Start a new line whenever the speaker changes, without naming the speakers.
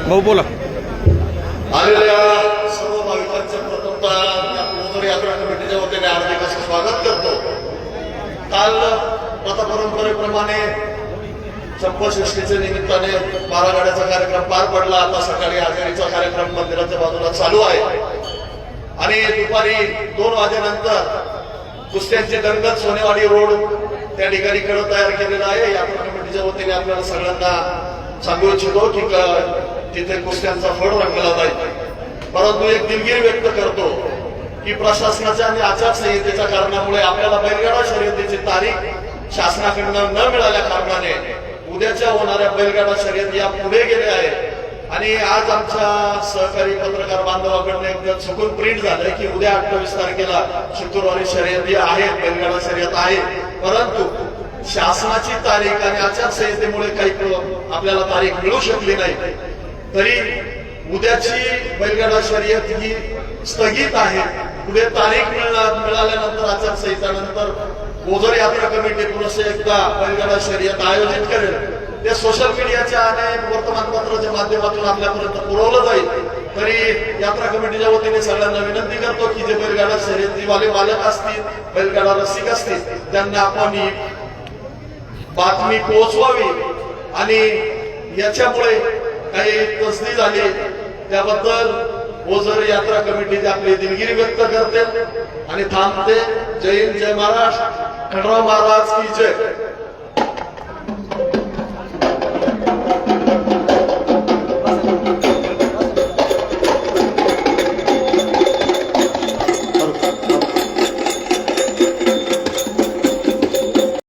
भाऊ बोला.
आलेल्या सर्व भाविकांचे प्रथमतः ओझर यात्रा कमिटीच्या वतीने हार्दिक असं स्वागत करतो. काल प्रथापरंपरेप्रमाणे चंपषष्ठीच्या निमित्ताने 12 गाड्याचा कार्यक्रम पार पडला. आता सकाळी हजेरीचा कार्यक्रम मंदिराच्या बाजूला चालू आहे आणि दुपारी 2 वाजेनंतर कुस्त्यांची दंगल सोनेवाडी रोड त्या ठिकाणी कडं तयार केलेला आहे. यात्रा कमिटीच्या वतीने आपल्याला सगळ्यांना सांगू इच्छितो की तिथे कुस्त्यांचा फड रंगला जाईल. परंतु एक दिलगिरी व्यक्त करतो की प्रशासनाच्या आणि आचारसंहितेच्या कारणामुळे आपल्याला बैलगाडा शर्यतीची तारीख शासनाकडून न मिळाल्या कारणाने उद्याच्या होणाऱ्या बैलगाडा शर्यती या पुढे गेल्या आहेत आणि आज आमच्या सहकारी पत्रकार बांधवाकडून एकदा चुकून प्रिंट झालंय की उद्या 28 तारखेला शुक्रवारी शर्यती आहेत, बैलगाडा शर्यत आहे. परंतु शासनाची तारीख आणि आचारसंहितेमुळे काही आपल्याला तारीख मिळू शकली नाही. तरी उद्याची बैलगाडा शर्यत ही स्थगित आहे. पुढे तारीख मिळाल्यानंतर आचारसंहितेनंतर ओझर यात्रा कमिटी पुन्हा एकदा बैलगाडा शर्यत आयोजित करेल. ते सोशल मीडियाच्या आणि वर्तमानपत्राच्या माध्यमातून आपल्यापर्यंत पुरवलं जाईल. तरी यात्रा कमिटीच्या वतीने सगळ्यांना विनंती करतो की जे बैलगाडा शर्यतीवाले मालक असतील, बैलगाडा रसिक असतील, त्यांना आपण ही बातमी पोहोचवावी आणि याच्यामुळे काही तसदी झाली त्याबद्दल ओझर यात्रा कमिटी आपली दिलगिरी व्यक्त करते आणि थांबते. जय हिंद, जय महाराष्ट्र, खंडराव महाराज की जय.